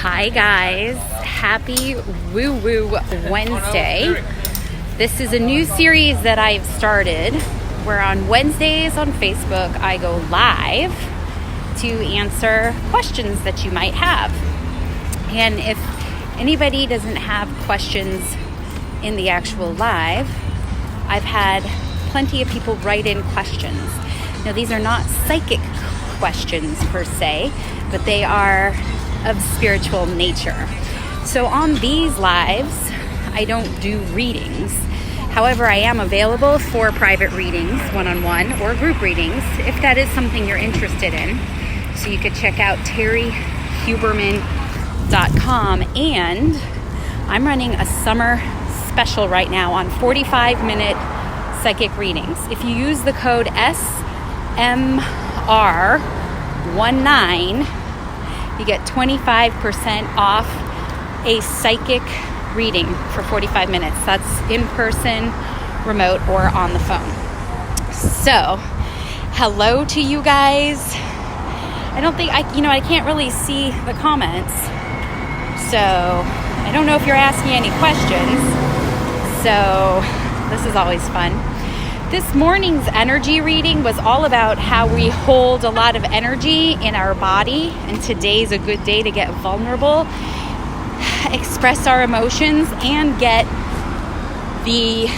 Hi guys, happy Woo Woo Wednesday. This is a new series that I've started where on Wednesdays on Facebook I go live to answer questions that you might have. And if anybody doesn't have questions in the actual live, I've had plenty of people write in questions. Now these are not psychic questions per se, but they are of spiritual nature. So on these lives, I don't do readings. However, I am available for private readings, one-on-one, or group readings, if that is something you're interested in. So you could check out terryhuberman.com, and I'm running a summer special right now on 45-minute psychic readings. If you use the code SMR19, you get 25% off a psychic reading for 45 minutes. That's in person, remote, or on the phone. So, hello to you guys. I can't really see the comments. So, I don't know if you're asking any questions. So, this is always fun. This morning's energy reading was all about how we hold a lot of energy in our body, and today's a good day to get vulnerable, express our emotions, and get the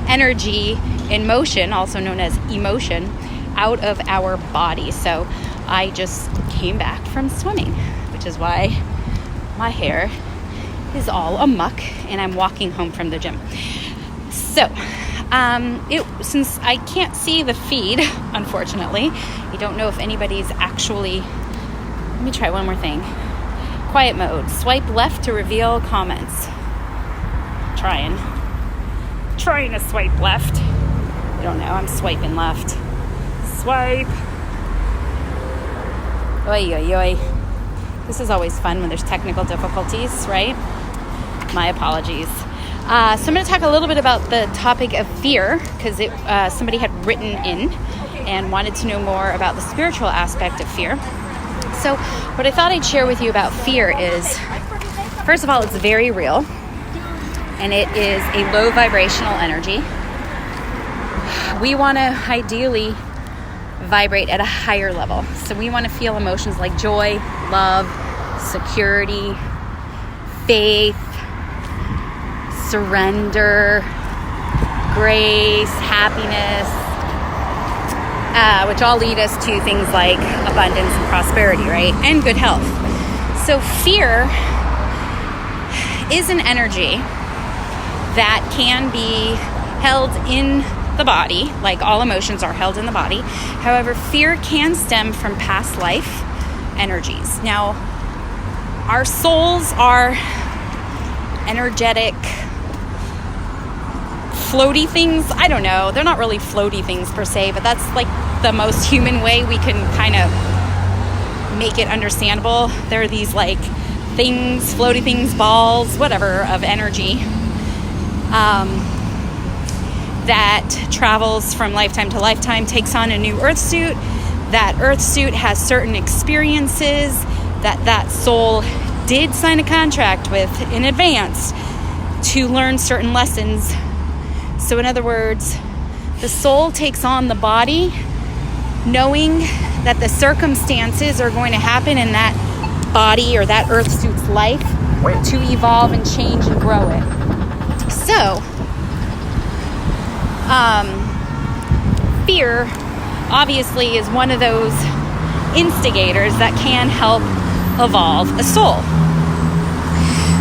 energy in motion, also known as emotion, out of our body. So I just came back from swimming, which is why my hair is all amuck, and I'm walking home from the gym. So since I can't see the feed, unfortunately, I don't know if anybody's actually, let me try one more thing. Quiet mode, swipe left to reveal comments. Trying to swipe left. I don't know, I'm swiping left. Swipe. Oy, oy, oy. This is always fun when there's technical difficulties, right? My apologies. So I'm going to talk a little bit about the topic of fear, because somebody had written in and wanted to know more about the spiritual aspect of fear. So what I thought I'd share with you about fear is, first of all, it's very real, and it is a low vibrational energy. We want to ideally vibrate at a higher level. So we want to feel emotions like joy, love, security, faith, surrender, grace, happiness, which all lead us to things like abundance and prosperity, right? And good health. So fear is an energy that can be held in the body, like all emotions are held in the body. However, fear can stem from past life energies. Now, our souls are energetic, floaty things. I don't know. They're not really floaty things per se, but that's like the most human way we can kind of make it understandable. There are these like things, floaty things, balls, whatever, of energy that travels from lifetime to lifetime, takes on a new earth suit. That earth suit has certain experiences that soul did sign a contract with in advance to learn certain lessons. So in other words, the soul takes on the body knowing that the circumstances are going to happen in that body or that earth suit's life to evolve and change and grow it. So, fear obviously is one of those instigators that can help evolve a soul.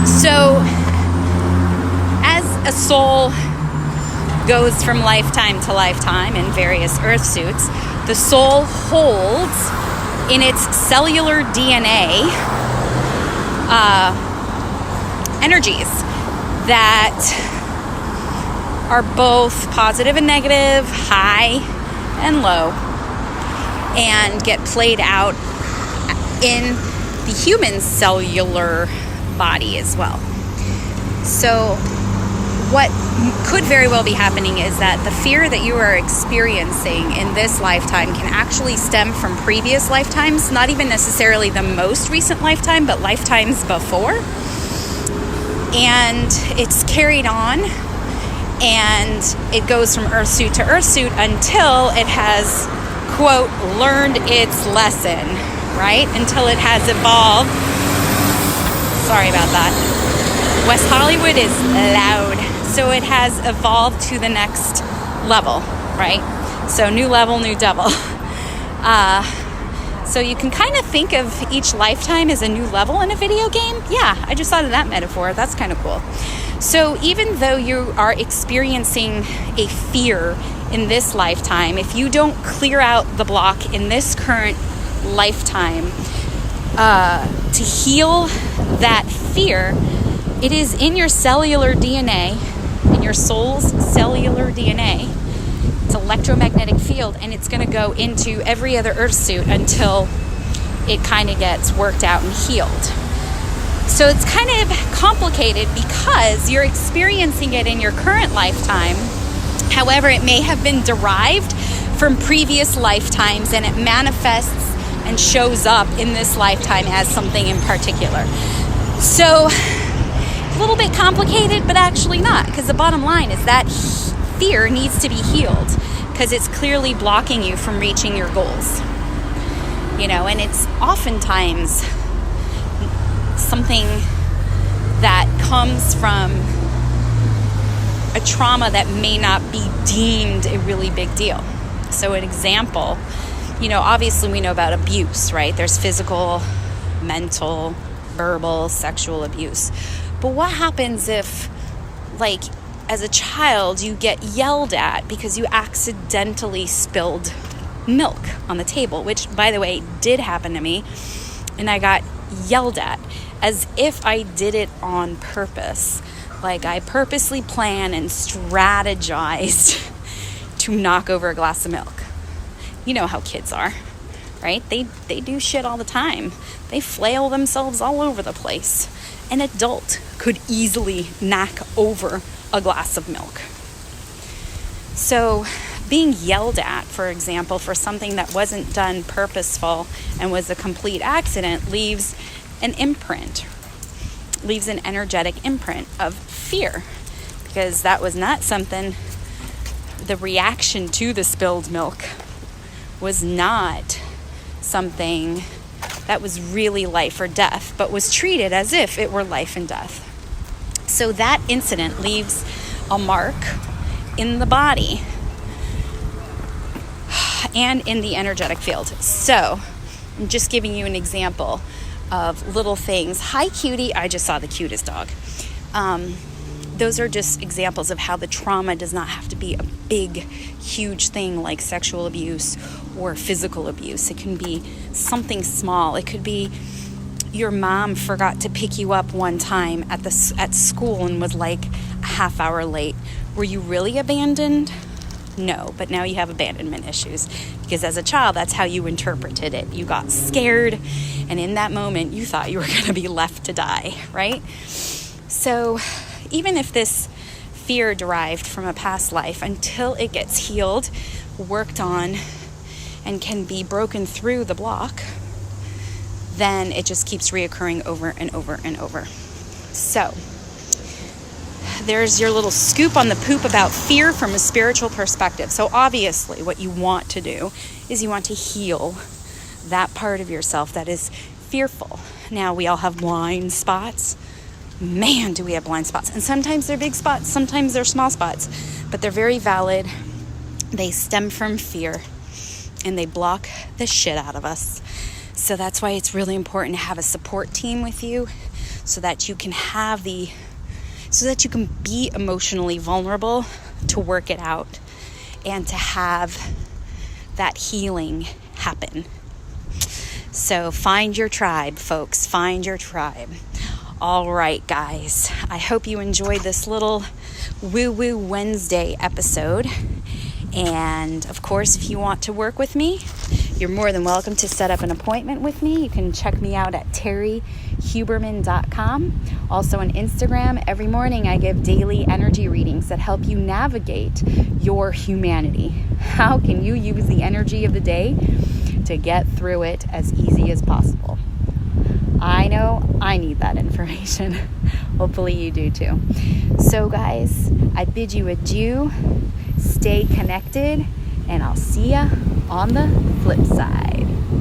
So, as a soul goes from lifetime to lifetime in various earth suits, the soul holds in its cellular DNA energies that are both positive and negative, high and low, and get played out in the human cellular body as well. So what could very well be happening is that the fear that you are experiencing in this lifetime can actually stem from previous lifetimes, not even necessarily the most recent lifetime, but lifetimes before. And it's carried on, and it goes from Earthsuit to Earthsuit until it has, quote, learned its lesson, right? Until it has evolved. Sorry about that. West Hollywood is loud. So it has evolved to the next level, right? So new level, new devil. So you can kind of think of each lifetime as a new level in a video game. Yeah, I just thought of that metaphor. That's kind of cool. So even though you are experiencing a fear in this lifetime, if you don't clear out the block in this current lifetime to heal that fear, it is in your cellular DNA, in your soul's cellular DNA. It's electromagnetic field, and it's going to go into every other Earthsuit until it kind of gets worked out and healed. So it's kind of complicated because you're experiencing it in your current lifetime. However, it may have been derived from previous lifetimes, and it manifests and shows up in this lifetime as something in particular. So a little bit complicated, but actually not, because the bottom line is that fear needs to be healed because it's clearly blocking you from reaching your goals. And it's oftentimes something that comes from a trauma that may not be deemed a really big deal. So an example, obviously we know about abuse, right? There's physical, mental, verbal, sexual abuse. But what happens if, as a child, you get yelled at because you accidentally spilled milk on the table, which, by the way, did happen to me, and I got yelled at as if I did it on purpose. I purposely planned and strategized to knock over a glass of milk. You know how kids are, right? They do shit all the time. They flail themselves all over the place. An adult could easily knock over a glass of milk. So being yelled at, for example, for something that wasn't done purposeful and was a complete accident leaves an imprint, leaves an energetic imprint of fear, because that was not something, the reaction to the spilled milk was not something that was really life or death, but was treated as if it were life and death. So that incident leaves a mark in the body and in the energetic field. So I'm just giving you an example of little things. Hi, cutie. I just saw the cutest dog. Those are just examples of how the trauma does not have to be a big, huge thing like sexual abuse or physical abuse. It can be something small. It could be your mom forgot to pick you up one time at school and was a half hour late. Were you really abandoned? No, but now you have abandonment issues because as a child, that's how you interpreted it. You got scared, and in that moment, you thought you were going to be left to die, right? So even if this fear derived from a past life, until it gets healed, worked on, and can be broken through the block, then it just keeps reoccurring over and over and over. So there's your little scoop on the poop about fear from a spiritual perspective. So obviously what you want to do is you want to heal that part of yourself that is fearful. Now, we all have blind spots. Man, do we have blind spots. And sometimes they're big spots, sometimes they're small spots, but they're very valid. They stem from fear, and they block the shit out of us. So that's why it's really important to have a support team with you so that you can be emotionally vulnerable to work it out and to have that healing happen. So find your tribe, folks. Find your tribe. All right, guys. I hope you enjoyed this little Woo Woo Wednesday episode. And of course, if you want to work with me, You're more than welcome to set up an appointment with me. You can check me out at terryhuberman.com. Also on Instagram, every morning I give daily energy readings that help you navigate your humanity. How can you use the energy of the day to get through it as easy as possible? I know I need that information. Hopefully you do too. So guys, I bid you adieu. Stay connected, and I'll see ya on the flip side.